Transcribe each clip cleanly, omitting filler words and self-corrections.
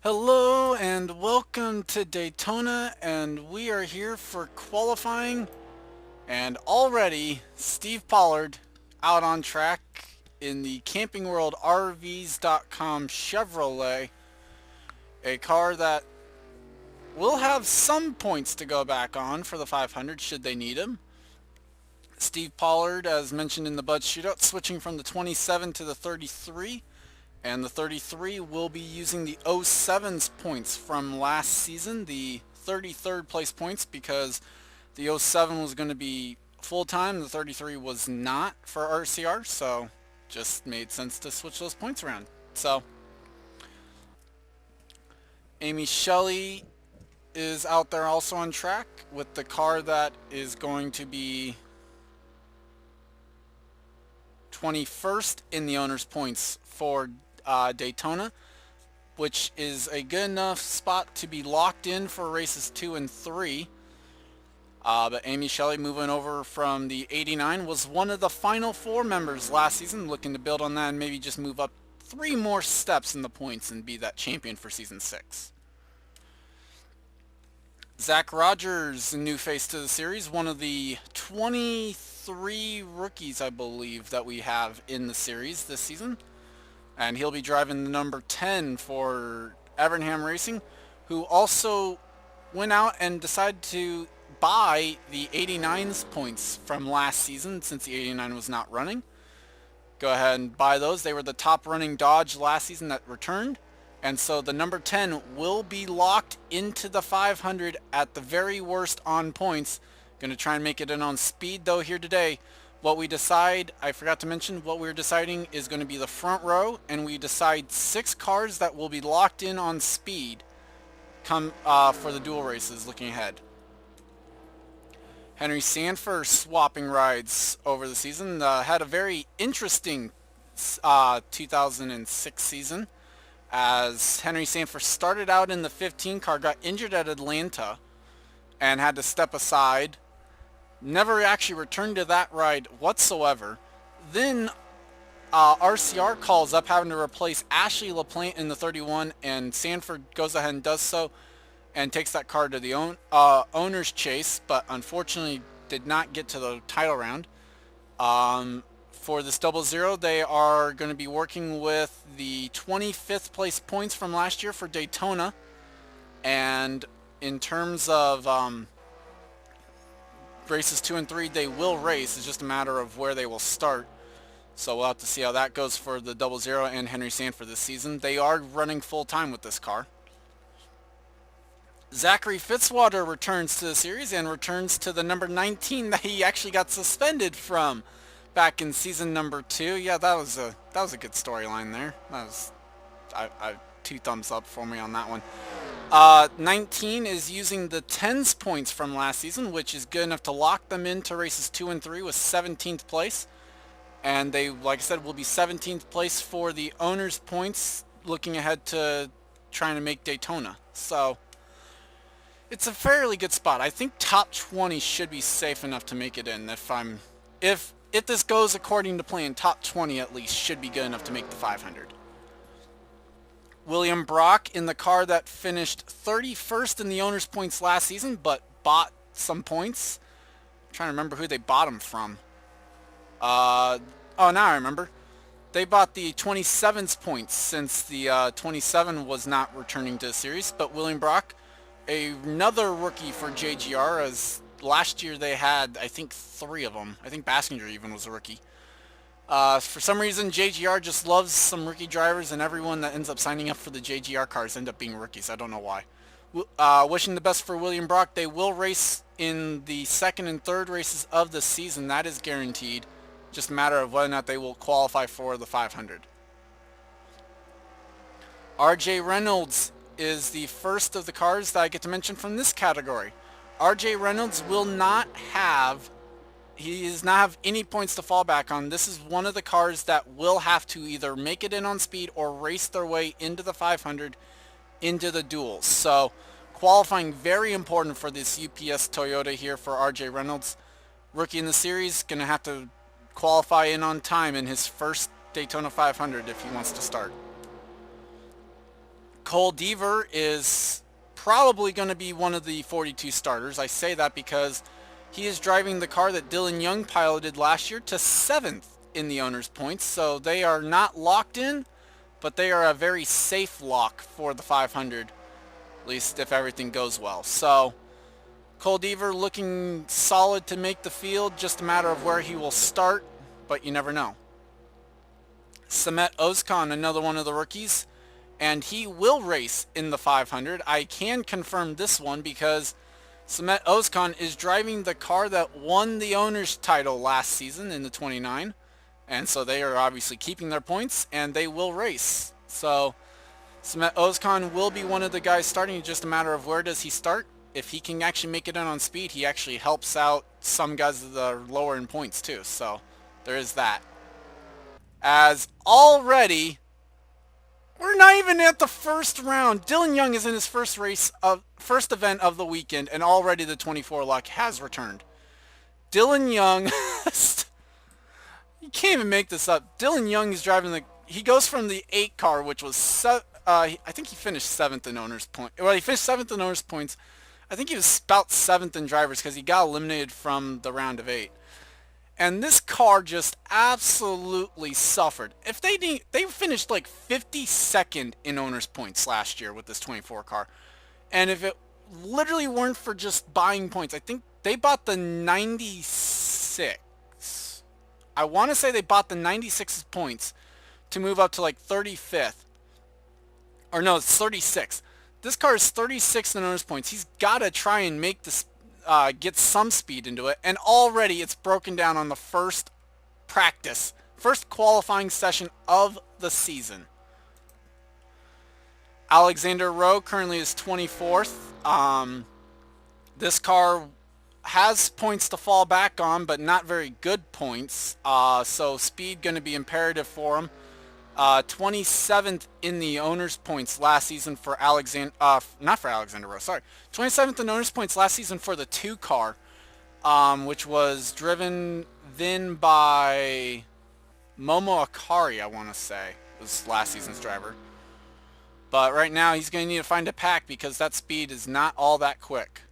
Hello and welcome to Daytona, and we are here for qualifying, and already Steve Pollard out on track in the Camping World RVs.com Chevrolet, a car that will have some points to go back on for the 500 should they need them. Steve Pollard, as mentioned in the Bud Shootout, switching from the 27 to the 33. And the 33 will be using the 07's points from last season, the 33rd place points, because the 07 was going to be full-time, the 33 was not for RCR, so just made sense to switch those points around. So, Amy Shelley is out there also on track with the car that is going to be 21st in the owner's points for Daytona, which is a good enough spot to be locked in for races 2 and 3. But Amy Shelley, moving over from the 89, was one of the final 4 members last season, looking to build on that and maybe just move up 3 more steps in the points and be that champion for season 6. Zach Rogers, a new face to the series, one of the 23 rookies, I believe, that we have in the series this season. And he'll be driving the number 10 for Evernham Racing, who also went out and decided to buy the 89's points from last season since the 89 was not running. Go ahead and buy those. They were the top running Dodge last season that returned. And so the number 10 will be locked into the 500 at the very worst on points. Going to try and make it in on speed though here today. What we decide, I forgot to mention, what we're deciding is going to be the front row, and we decide 6 cars that will be locked in on speed come for the dual races looking ahead. Henry Sanford swapping rides over the season. Had a very interesting 2006 season, as Henry Sanford started out in the 15 car, got injured at Atlanta, and had to step aside. Never actually returned to that ride whatsoever. Then RCR calls up having to replace Ashley LaPlante in the 31, and Sanford goes ahead and does so and takes that car to the owner's chase, but unfortunately did not get to the title round. For this 00, they are going to be working with the 25th place points from last year for Daytona, and in terms of races 2 and 3, they will race. It's just a matter of where they will start. So we'll have to see how that goes for the 00 and Henry Sanford this season. They are running full time with this car. Zachary Fitzwater returns to the series and returns to the number 19 that he actually got suspended from back in season number 2. Yeah, that was a good storyline there. That was I 2 thumbs up for me on that one. 19 is using the 10's points from last season, which is good enough to lock them into races 2 and 3 with 17th place. And they, like I said, will be 17th place for the owner's points looking ahead to trying to make Daytona. So it's a fairly good spot. I think top 20 should be safe enough to make it in. If this goes according to plan, top 20 at least should be good enough to make the 500. William Brock in the car that finished 31st in the owner's points last season, but bought some points. I'm trying to remember who they bought them from. Oh, now I remember. They bought the 27's points since the 27 was not returning to the series. But William Brock, another rookie for JGR, as last year they had, I think, 3 of them. I think Bassinger even was a rookie. For some reason, JGR just loves some rookie drivers, and everyone that ends up signing up for the JGR cars end up being rookies. I don't know why. Wishing the best for William Brock. They will race in the 2nd and 3rd races of the season. That is guaranteed. Just a matter of whether or not they will qualify for the 500. RJ Reynolds is the first of the cars that I get to mention from this category. RJ Reynolds will not have... He does not have any points to fall back on. This is one of the cars that will have to either make it in on speed or race their way into the 500, into the duels. So qualifying very important for this UPS Toyota here for RJ Reynolds. Rookie in the series, going to have to qualify in on time in his first Daytona 500 if he wants to start. Cole Deaver is probably going to be one of the 42 starters. I say that because he is driving the car that Dylan Young piloted last year to 7th in the owner's points. So they are not locked in, but they are a very safe lock for the 500, at least if everything goes well. So Cole Deaver looking solid to make the field, just a matter of where he will start, but you never know. Samet Ozkan, another one of the rookies, and he will race in the 500. I can confirm this one because Samet Ozkan is driving the car that won the owner's title last season in the 29, and so they are obviously keeping their points, and they will race. So Samet Ozkan will be one of the guys starting. It's just a matter of where does he start. If he can actually make it in on speed, he actually helps out some guys that are lower in points too. So there is that. As already, we're not even at the first round. Dylan Young is in his first event of the weekend, and already the 24 luck has returned. Dylan Young, you can't even make this up. Dylan Young is driving he goes from the 8 car, which was, I think he finished 7th in owner's points. Well, he finished 7th in owner's points. I think he was about 7th in drivers because he got eliminated from the round of 8. And this car just absolutely suffered. If they finished like 52nd in owner's points last year with this 24 car. And if it literally weren't for just buying points, I think they bought the 96. I want to say they bought the 96 points to move up to like 35th. Or no, it's 36. This car is 36 in owner's points. He's got to try and make this, get some speed into it. And already it's broken down on the first qualifying session of the season. Alexander Rowe currently is 24th. This car has points to fall back on, but not very good points. So speed going to be imperative for him. 27th in the owner's points last season for not for Alexander Rowe, sorry. 27th in owner's points last season for the 2 car, which was driven then by Momo Akari, I want to say, was last season's driver. But right now he's going to need to find a pack because that speed is not all that quick.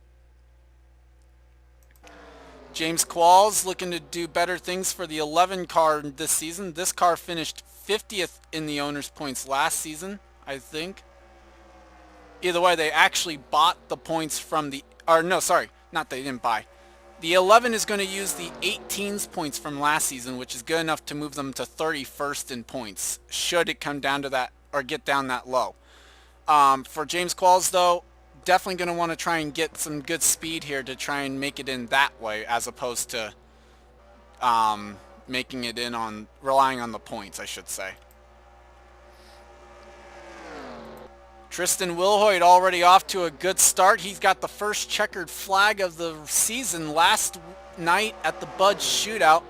James Qualls looking to do better things for the 11 car this season. This car finished 50th in the owner's points last season, I think. Either way, they actually bought the points from the... Or no, sorry, not they didn't buy. The 11 is going to use the 18's points from last season, which is good enough to move them to 31st in points, should it come down to that or get down that low. For James Qualls, though, definitely going to want to try and get some good speed here to try and make it in that way, as opposed to making it in on relying on the points, I should say. Tristan Wilhoit already off to a good start. He's got the first checkered flag of the season last night at the Bud Shootout.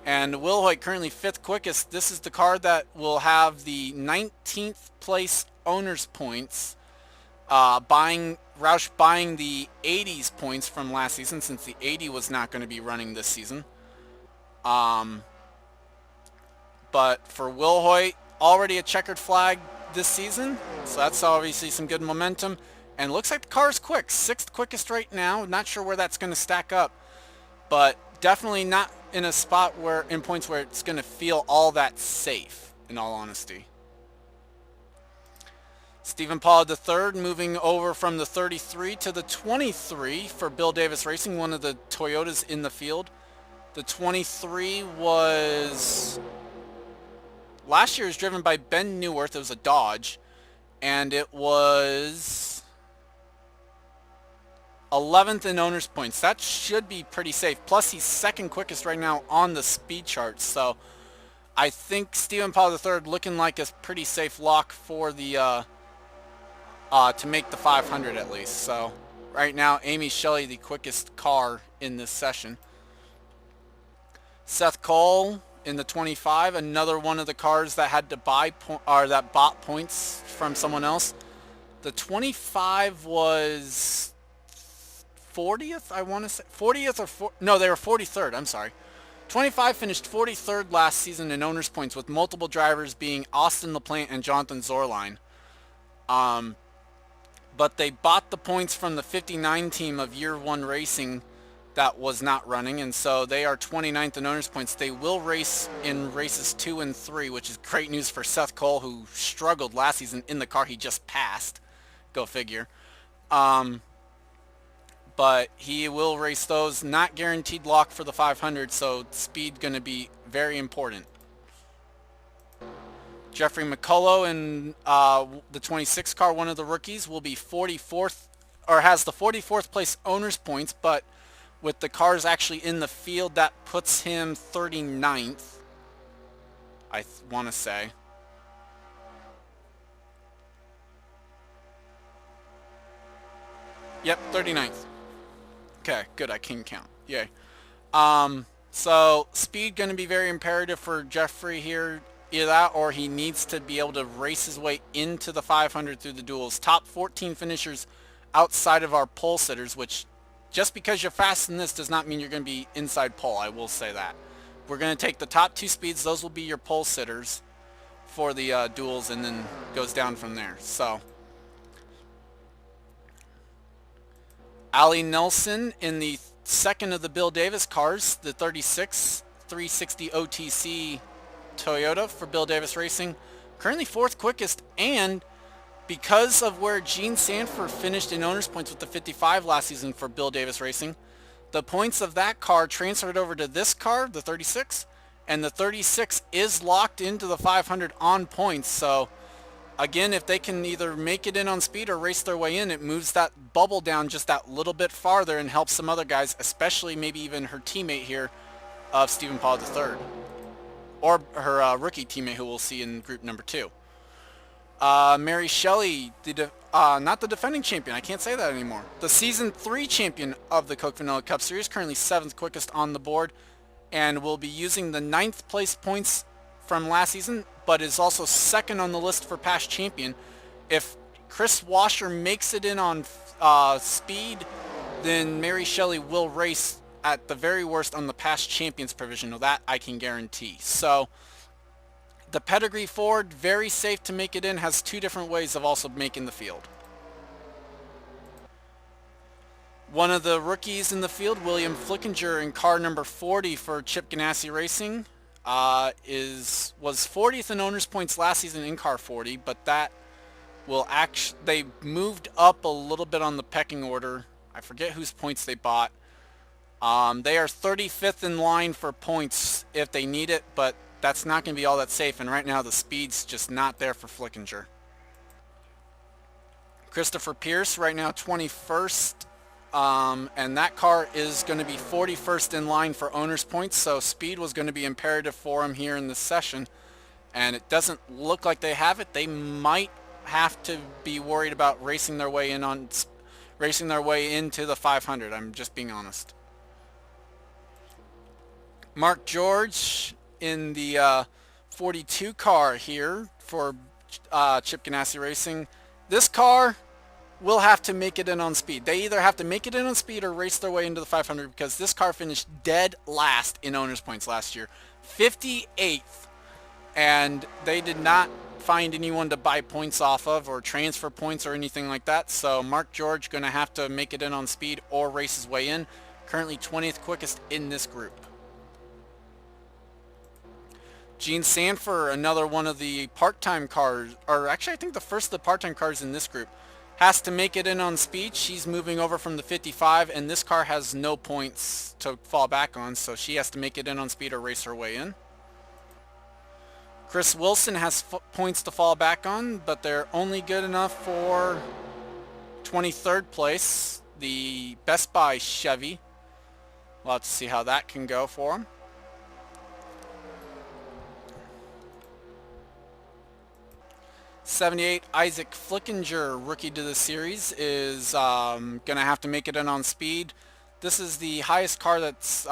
And Wilhoit currently 5th quickest. This is the car that will have the 19th place owner's points. Roush buying the 80's points from last season, since the 80 was not going to be running this season. But for Wilhoit, already a checkered flag this season, so that's obviously some good momentum. And looks like the car's quick, 6th quickest right now. Not sure where that's going to stack up, but definitely not in a spot where in points where it's going to feel all that safe, in all honesty. Stephen Pollard III moving over from the 33 to the 23 for Bill Davis Racing, one of the Toyotas in the field. The 23 was... last year was driven by Ben Neuwirth. It was a Dodge, and it was 11th in owner's points. That should be pretty safe. Plus, he's 2nd quickest right now on the speed chart. So I think Stephen Pollard III looking like a pretty safe lock for the to make the 500 at least. So right now, Amy Shelley, the quickest car in this session. Seth Cole in the 25, another one of the cars that had to buy that bought points from someone else. The 25 was 40th, I want to say 40th or no, they were 43rd. I'm sorry. 25 finished 43rd last season in owners points, with multiple drivers being Austin LaPlante and Jonathan Zorline. But they bought the points from the 59 team of Year 1 Racing that was not running, and so they are 29th in owners points. They will race in races 2 and 3, which is great news for Seth Cole, who struggled last season in the car he just passed. Go figure. But he will race those. Not guaranteed lock for the 500, so speed going to be very important. Jeffrey McCullough in the 26 car, one of the rookies, will be 44th, or has the 44th place owner's points, but with the cars actually in the field, that puts him 39th, I want to say. Yep, 39th. Okay, good, I can count. Yay. So speed going to be very imperative for Jeffrey here. Either that or he needs to be able to race his way into the 500 through the duels. Top 14 finishers outside of our pole sitters, which just because you're fast in this does not mean you're going to be inside pole. I will say that. We're going to take the top 2 speeds. Those will be your pole sitters for the duels, and then goes down from there. So Ali Nelson in the second of the Bill Davis cars, the 36 360 OTC Toyota for Bill Davis Racing, currently 4th quickest, and because of where Gene Sanford finished in owner's points with the 55 last season for Bill Davis Racing, the points of that car transferred over to this car, the 36, and the 36 is locked into the 500 on points. So again, if they can either make it in on speed or race their way in, it moves that bubble down just that little bit farther and helps some other guys, especially maybe even her teammate here of Stephen Paul III. Or her rookie teammate who we'll see in group number 2. Mary Shelley, not the defending champion, I can't say that anymore. The Season 3 champion of the Coke Vanilla Cup Series, currently 7th quickest on the board, and will be using the 9th place points from last season, but is also 2nd on the list for past champion. If Chris Washer makes it in on speed, then Mary Shelley will race at the very worst on the past champions provisional. That I can guarantee. So the pedigree Ford, very safe to make it in, has 2 different ways of also making the field. One of the rookies in the field, William Flickinger, in car number 40 for Chip Ganassi Racing, was 40th in owners points last season in car 40, but that will they moved up a little bit on the pecking order. I forget whose points they bought. They are 35th in line for points if they need it, but that's not going to be all that safe, and right now the speed's just not there for Flickinger. Christopher Pierce, right now 21st, and that car is going to be 41st in line for owner's points, so speed was going to be imperative for him here in this session, and it doesn't look like they have it. They might have to be worried about racing their way into the 500. I'm just being honest. Mark George in the 42 car here for Chip Ganassi Racing. This car will have to make it in on speed. They either have to make it in on speed or race their way into the 500, because this car finished dead last in owners points last year, 58th, and they did not find anyone to buy points off of or transfer points or anything like that. So Mark George going to have to make it in on speed or race his way in. Currently 20th quickest in this group. Gene Sanford, another one of the part-time cars, or actually I think the first of the part-time cars in this group, has to make it in on speed. She's moving over from the 55, and this car has no points to fall back on, so she has to make it in on speed or race her way in. Chris Wilson has points to fall back on, but they're only good enough for 23rd place, the Best Buy Chevy. We'll have to see how that can go for him. '78 Isaac Flickinger, rookie to the series, is going to have to make it in on speed. This is the highest car that's,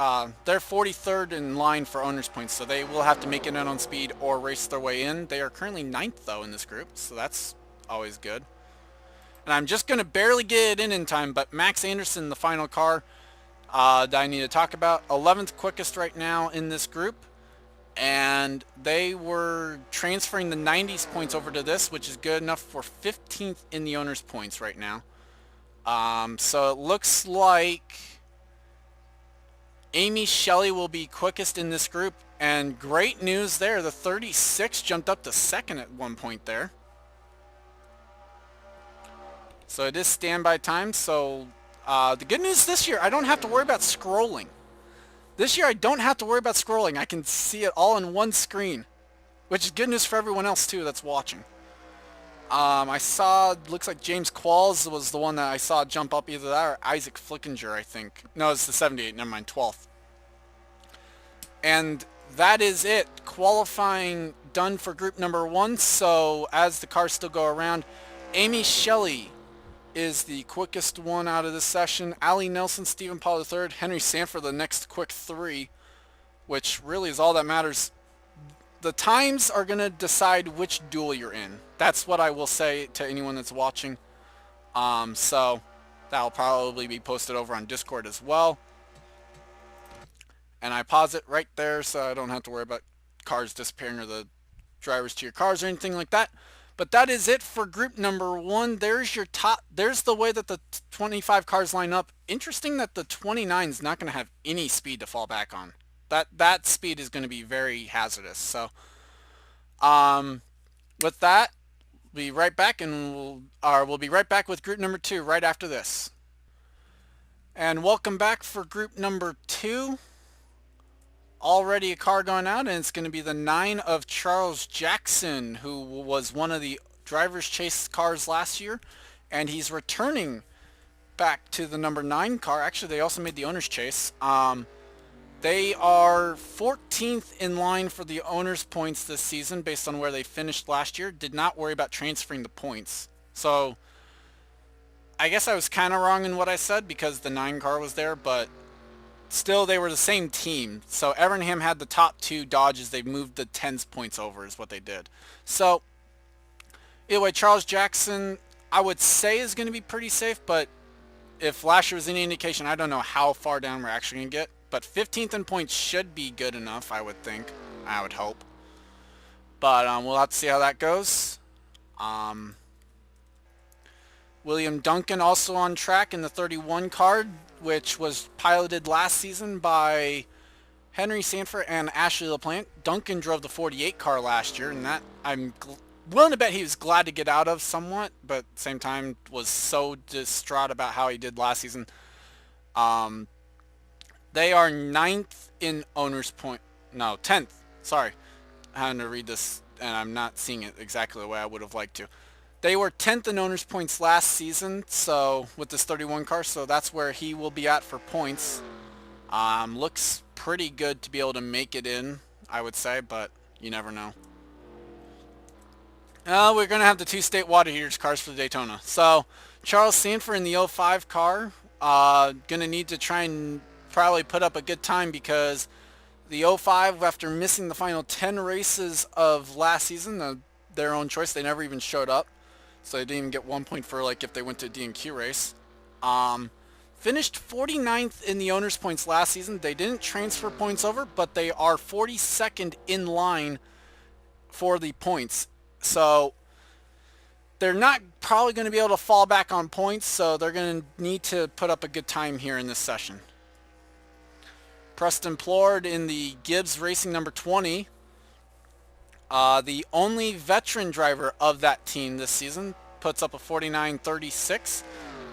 they're 43rd in line for owner's points, so they will have to make it in on speed or race their way in. They are currently 9th, though, in this group, so that's always good. And I'm just going to barely get it in time, but Max Anderson, the final car that I need to talk about, 11th quickest right now in this group. And they were transferring the 90s points over to this, which is good enough for 15th in the owner's points right now. So it looks like Amy Shelley will be quickest in this group. And great news there, the 36 jumped up to second at one point there. So it is standby time. So the good news this year, I don't have to worry about scrolling. This year I don't have to worry about scrolling. I can see it all in one screen, which is good news for everyone else too that's watching. I saw, looks like James Qualls was the one that I saw jump up, either that or Isaac Flickinger, I think. No, it's the 78, never mind, 12th. And that is it. Qualifying done for group number 1. So as the cars still go around, Amy Shelley is the quickest one out of this session. Allie Nelson, Stephen Paul III, Henry Sanford the next quick 3, which really is all that matters. The times are going to decide which duel you're in. That's what I will say to anyone that's watching. So that'll probably be posted over on Discord as well. And I pause it right there so I don't have to worry about cars disappearing or the drivers to your cars or anything like that. But that is it for group number 1. There's your top. There's the way that the 25 cars line up. Interesting that the 29 is not going to have any speed to fall back on. That speed is going to be very hazardous. So, with that, we'll be right back, and we'll be right back with group number 2 right after this. And welcome back for group number 2. Already a car going out, and it's going to be the 9 of Charles Jackson, who was one of the driver's chase cars last year, and he's returning back to the number 9 car. Actually, they also made the owner's chase. They are 14th in line for the owner's points this season based on where they finished last year. Did not worry about transferring the points. So I guess I was kind of wrong in what I said because the 9 car was there, but still they were the same team. So Evernham had the top 2 Dodges. They moved the 10's points over is what they did. So anyway, Charles Jackson I would say is going to be pretty safe, but if last year was any indication, I don't know how far down we're actually going to get. But 15th in points should be good enough, I would think. I would hope. But we'll have to see how that goes. William Duncan also on track in the 31 car, which was piloted last season by Henry Sanford and Ashley LaPlante. Duncan drove the 48 car last year, and that I'm willing to bet he was glad to get out of somewhat, but at the same time was so distraught about how he did last season. They are 9th in owner's point. No, 10th. Sorry. I had to read this, and I'm not seeing it exactly the way I would have liked to. They were 10th in owner's points last season, so with this 31 car, so that's where he will be at for points. Looks pretty good to be able to make it in, I would say, but you never know. We're going to have the 2 state water heaters cars for the Daytona. So, Charles Sanford in the 05 car, going to need to try and probably put up a good time because the 05, after missing the final 10 races of last season, their own choice, they never even showed up. So they didn't even get 1 point for like if they went to a D&Q race. Finished 49th in the owner's points last season. They didn't transfer points over, but they are 42nd in line for the points. So they're not probably going to be able to fall back on points, so they're going to need to put up a good time here in this session. Preston Plord in the Gibbs Racing number 20. The only veteran driver of that team this season, puts up a 49.36.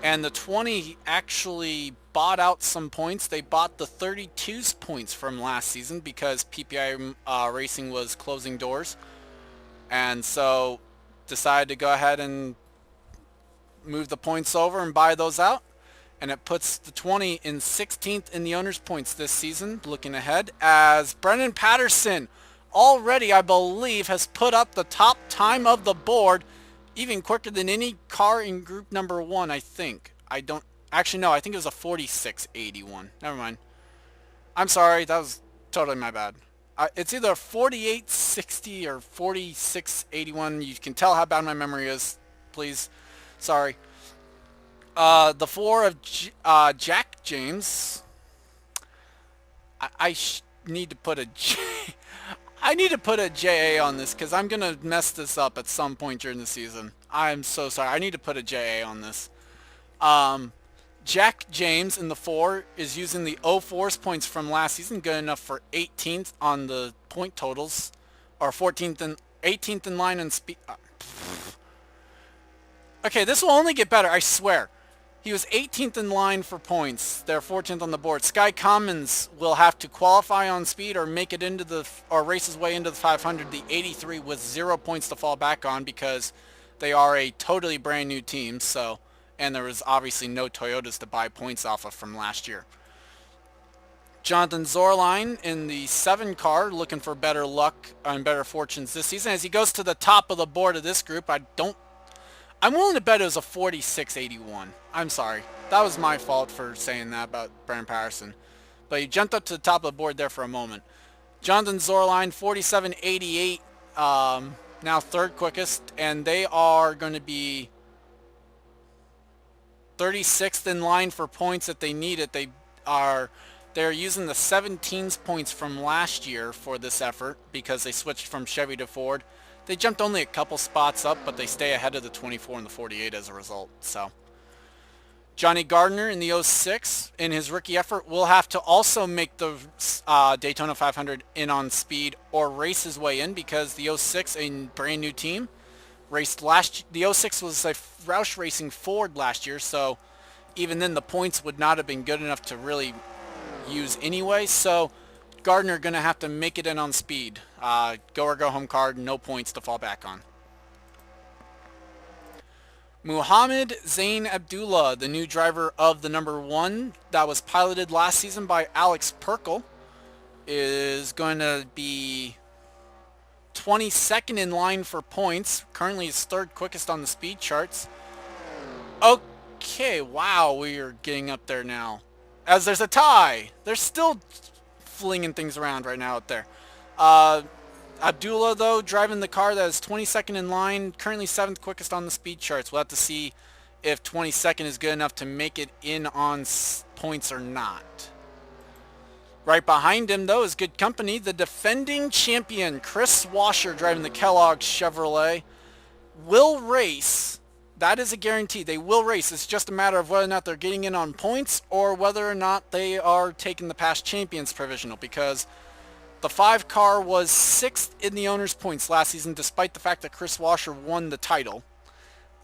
And the 20 actually bought out some points. They bought the 32's points from last season because PPI Racing was closing doors. And so decided to go ahead and move the points over and buy those out. And it puts the 20 in 16th in the owner's points this season, looking ahead, as Brendan Patterson already, I believe, has put up the top time of the board, even quicker than any car in group number 1, I think. I don't, actually no, I think it was a 46.81. Never mind. I'm sorry, that was totally my bad. It's either 48.60 or 46.81. You can tell how bad my memory is, please. Sorry. The 4 of Jack James. I need to put a J. I need to put a JA on this because I'm going to mess this up at some point during the season. I'm so sorry. I need to put a JA on this. Jack James in the 4 is using the 04's points from last season, good enough for 18th on the point totals, or 14th and 18th in line and speed. Okay, this will only get better, I swear. He was 18th in line for points. They're 14th on the board. Sky Commons will have to qualify on speed or make it into the, or race his way into the 500. The 83 with 0 points to fall back on because they are a totally brand new team. So, and there was obviously no Toyotas to buy points off of from last year. Jonathan Zorline in the 7 car looking for better luck and better fortunes this season. As he goes to the top of the board of this group, I'm willing to bet it was a 46.81. I'm sorry. That was my fault for saying that about Brandon Patterson. But he jumped up to the top of the board there for a moment. Jonathan Zorline, 47.88, now 3rd quickest. And they are going to be 36th in line for points if they need it. They're using the 17's points from last year for this effort because they switched from Chevy to Ford. They jumped only a couple spots up, but they stay ahead of the 24 and the 48 as a result. So, Johnny Gardner in the 06 in his rookie effort will have to also make the Daytona 500 in on speed or race his way in because the 06, a brand new team, raced the 06 was a Roush Racing Ford last year, so even then the points would not have been good enough to really use anyway. So Gardner going to have to make it in on speed. Go or go home card, no points to fall back on. Muhammad Zain Abdullah, the new driver of the number 1 that was piloted last season by Alex Perkle, is going to be 22nd in line for points. Currently is 3rd quickest on the speed charts. Okay, wow, we are getting up there now. As there's a tie. They're still flinging things around right now out there. Abdullah, though, driving the car that is 22nd in line, currently 7th quickest on the speed charts. We'll have to see if 22nd is good enough to make it in on points or not. Right behind him, though, is good company. The defending champion, Chris Washer, driving the Kellogg Chevrolet, will race. That is a guarantee. They will race. It's just a matter of whether or not they're getting in on points or whether or not they are taking the past champions provisional, because the 5 car was 6th in the owner's points last season, despite the fact that Chris Washer won the title.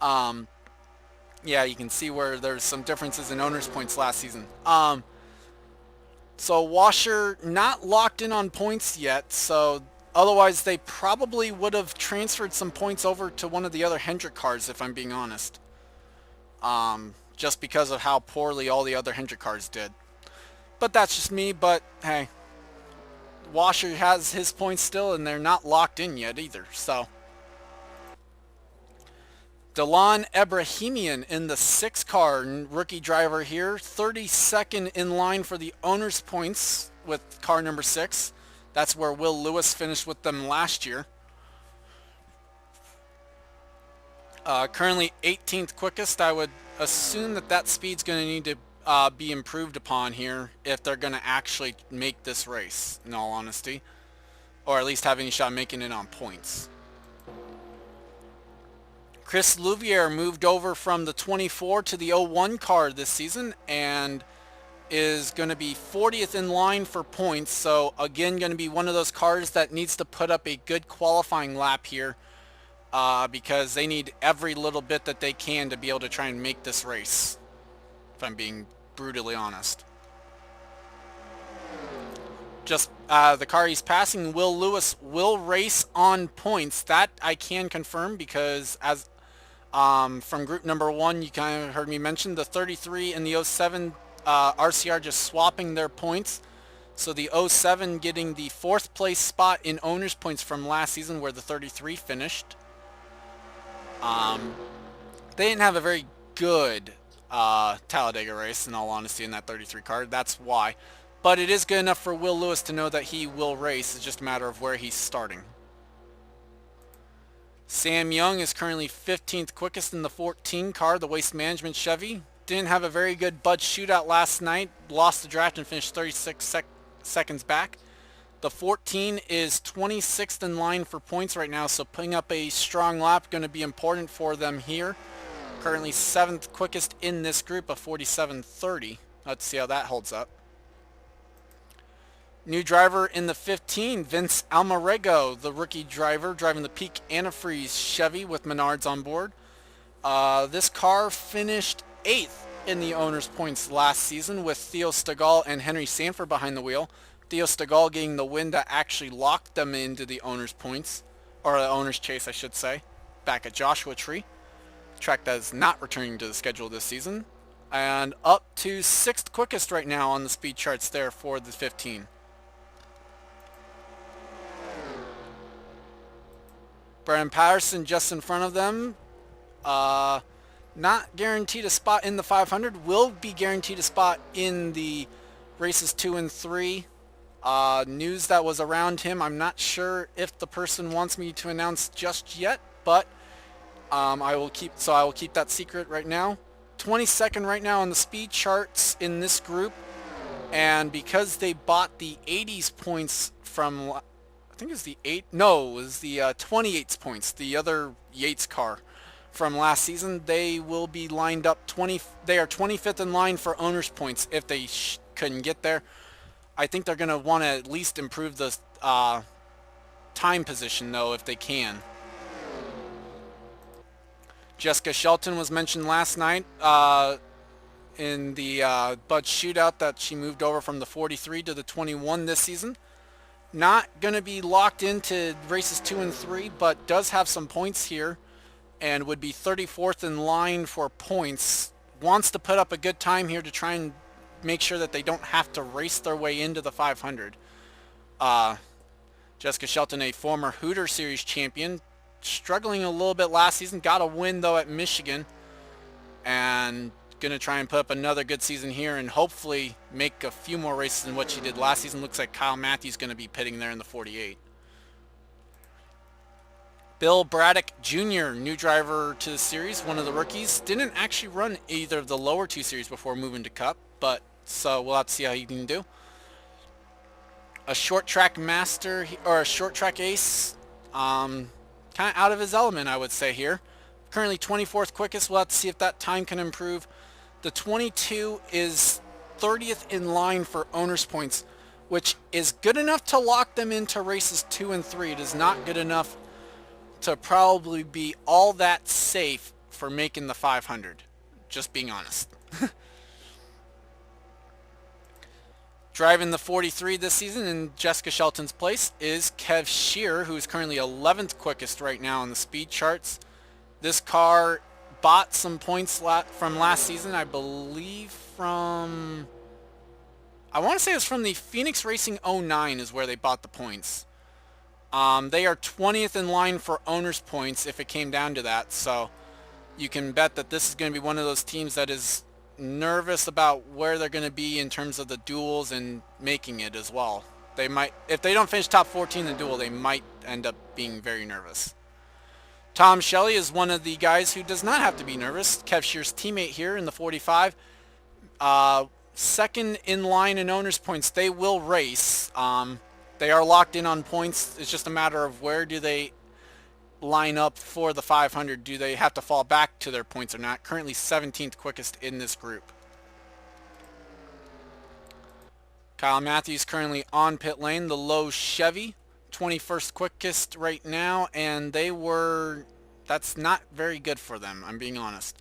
Yeah, you can see where there's some differences in owner's points last season. So Washer not locked in on points yet, so otherwise they probably would have transferred some points over to one of the other Hendrick cars, if I'm being honest. Just because of how poorly all the other Hendrick cars did. But that's just me, but hey. Washer has his points still, and they're not locked in yet either. So, Delon Ebrahimian in the 6 car, rookie driver here, 32nd in line for the owner's points with car number 6. That's where Will Lewis finished with them last year. Currently 18th quickest. I would assume that speed's going to need to be improved upon here if they're going to actually make this race, in all honesty, or at least have any shot making it on points. Chris Louvier moved over from the 24 to the 01 car this season and is going to be 40th in line for points, so again going to be one of those cars that needs to put up a good qualifying lap here because they need every little bit that they can to be able to try and make this race, if I'm being brutally honest. Just the car he's passing, Will Lewis, will race on points. That I can confirm because as from group number 1, you kind of heard me mention the 33 and the 07 RCR just swapping their points. So the 07 getting the 4th place spot in owner's points from last season where the 33 finished. They didn't have a very good Talladega race, in all honesty, in that 33 car. That's why. But it is good enough for Will Lewis to know that he will race. It's just a matter of where he's starting. Sam Young is currently 15th quickest in the 14 car, the Waste Management Chevy. Didn't have a very good Bud shootout last night. Lost the draft and finished 36 seconds back. The 14 is 26th in line for points right now, so putting up a strong lap going to be important for them here. Currently 7th quickest in this group of 47.30. Let's see how that holds up. New driver in the 15, Vince Almarego, the rookie driver, driving the Peak Antifreeze Chevy with Menards on board. This car finished 8th in the owner's points last season with Theo Stegall and Henry Sanford behind the wheel. Theo Stegall getting the win that actually locked them into the owner's points, or the owner's chase I should say, back at Joshua Tree. Track that is not returning to the schedule this season. And up to 6th quickest right now on the speed charts there for the 15. Brian Patterson just in front of them. Not guaranteed a spot in the 500. Will be guaranteed a spot in the races 2 and 3. News that was around him. I'm not sure if the person wants me to announce just yet, but I will keep that secret right now. 22nd right now on the speed charts in this group, and because they bought the 80s points from, I think it was the 28s points, the other Yates car from last season, they will be lined up they are 25th in line for owner's points if they couldn't get there. I think they're going to want to at least improve the time position though if they can. Jessica Shelton was mentioned last night in the Bud Shootout that she moved over from the 43 to the 21 this season. Not going to be locked into races 2 and 3, but does have some points here and would be 34th in line for points. Wants to put up a good time here to try and make sure that they don't have to race their way into the 500. Jessica Shelton, a former Hooter Series champion, struggling a little bit last season. Got a win though at Michigan, and gonna try and put up another good season here and hopefully make a few more races than what she did last season. Looks like Kyle Matthews gonna be pitting there in the 48. Bill Braddock Jr., new driver to the series, one of the rookies. Didn't actually run either of the lower 2 series before moving to Cup, but so we'll have to see how he can do. A short track master, or a short track ace, kind of out of his element, I would say here. Currently 24th quickest. We'll have to see if that time can improve. The 22 is 30th in line for owner's points, which is good enough to lock them into races 2 and 3. It is not good enough to probably be all that safe for making the 500. Just being honest. Driving the 43 this season in Jessica Shelton's place is Kev Shear, who is currently 11th quickest right now on the speed charts. This car bought some points from last season, I believe from, I want to say it was from the Phoenix Racing 09 is where they bought the points. They are 20th in line for owner's points if it came down to that, so you can bet that this is going to be one of those teams that is nervous about where they're going to be in terms of the duels and making it as well. They might, if they don't finish top 14 in the duel, they might end up being very nervous. Tom Shelley is one of the guys who does not have to be nervous. Kev Shear's teammate here in the 45. Second in line in owner's points. They will race. They are locked in on points. It's just a matter of where do they line up for the 500. Do they have to fall back to their points or not? Currently 17th quickest in this group. Kyle Matthews currently on pit lane. The low Chevy. 21st quickest right now, and that's not very good for them, I'm being honest.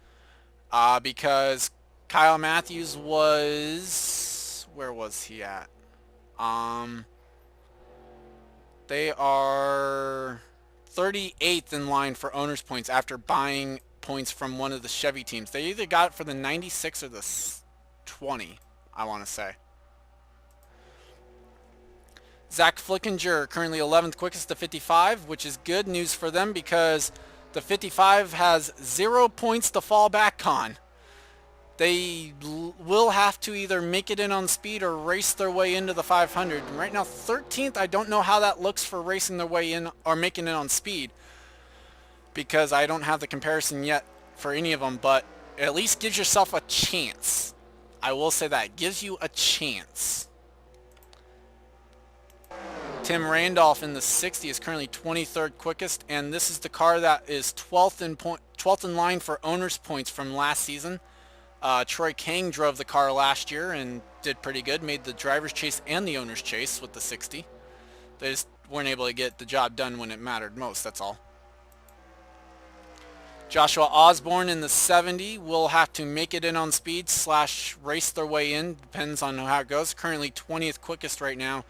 Because Kyle Matthews was, where was he at? They are 38th in line for owner's points after buying points from one of the Chevy teams. They either got it for the 96 or the 20, I want to say. Zach Flickinger, currently 11th quickest to 55, which is good news for them because the 55 has 0 points to fall back on. They will have to either make it in on speed or race their way into the 500. And right now, 13th, I don't know how that looks for racing their way in or making it on speed because I don't have the comparison yet for any of them, but it at least gives yourself a chance. I will say that. It gives you a chance. Tim Randolph in the 60 is currently 23rd quickest, and this is the car that is 12th in line for owners points from last season. Troy Kang drove the car last year and did pretty good, made the driver's chase and the owner's chase with the 60. They just weren't able to get the job done when it mattered most, that's all. Joshua Osborne in the 70 will have to make it in on speed / race their way in, depends on how it goes. Currently 20th quickest right now.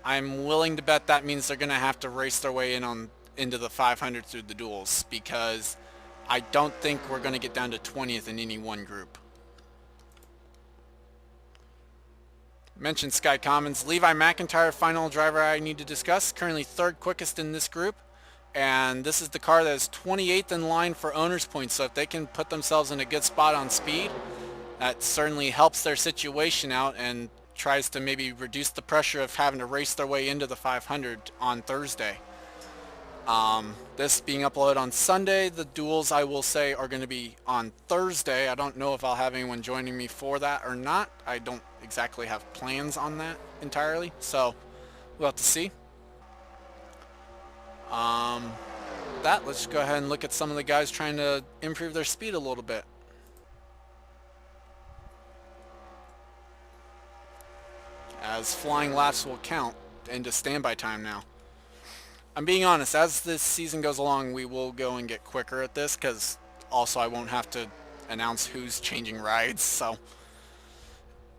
I'm willing to bet that means they're going to have to race their way in into the 500 through the duels, because I don't think we're going to get down to 20th in any one group. Mentioned Sky Commons. Levi McIntyre, final driver I need to discuss. Currently 3rd quickest in this group. And this is the car that is 28th in line for owner's points. So if they can put themselves in a good spot on speed, that certainly helps their situation out and tries to maybe reduce the pressure of having to race their way into the 500 on Thursday. This being uploaded on Sunday. The duels, I will say, are going to be on Thursday. I don't know if I'll have anyone joining me for that or not. I don't exactly have plans on that entirely, so we'll have to see. Let's go ahead and look at some of the guys trying to improve their speed a little bit. As flying laps will count into standby time now. I'm being honest, as this season goes along, we will go and get quicker at this, because also I won't have to announce who's changing rides, so,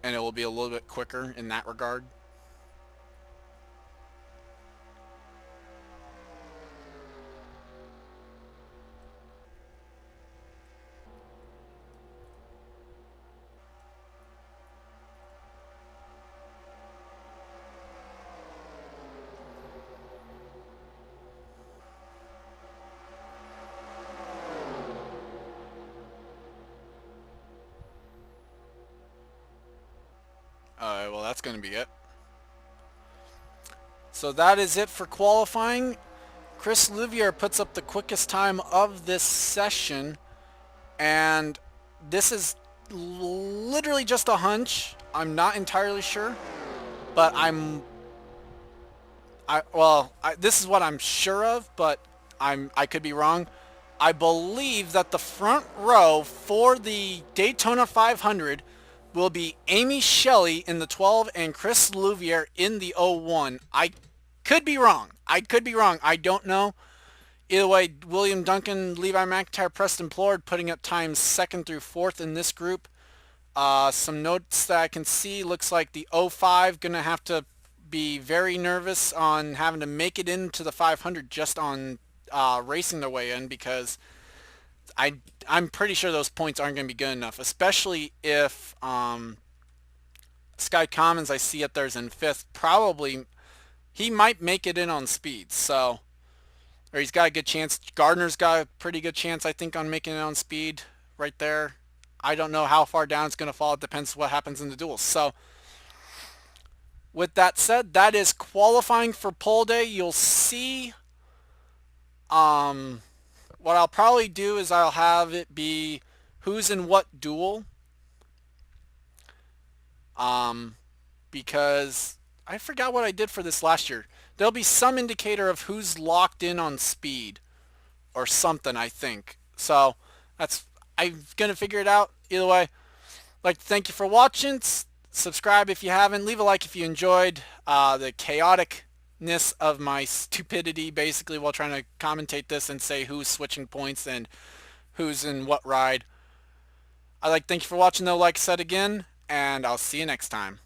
and it will be a little bit quicker in that regard. Well, that's going to be it. So that is it for qualifying. Chris Louvier puts up the quickest time of this session, and this is literally just a hunch. I'm not entirely sure, but this is what I'm sure of, but I could be wrong. I believe that the front row for the Daytona 500 will be Amy Shelley in the 12 and Chris Louvier in the 01. I could be wrong. I don't know. Either way, William Duncan, Levi McIntyre, Preston Plord putting up times 2nd through 4th in this group. Some notes that I can see, looks like the 05 going to have to be very nervous on having to make it into the 500 just on racing their way in, because I'm pretty sure those points aren't going to be good enough, especially if Sky Commons I see up there is in 5th. Probably he might make it in on speed, so, or he's got a good chance. Gardner's got a pretty good chance, I think, on making it on speed right there. I don't know how far down it's going to fall. It depends what happens in the duels. So with that said, that is qualifying for pole day. You'll see what I'll probably do is I'll have it be who's in what duel, because I forgot what I did for this last year. There'll be some indicator of who's locked in on speed or something, I think. So I'm gonna figure it out. Either way, I'd like to thank you for watching. Subscribe if you haven't. Leave a like if you enjoyed the chaoticness of my stupidity, basically, while trying to commentate this and say who's switching points and who's in what ride. I'd like to thank you for watching, though, like I said again, and I'll see you next time.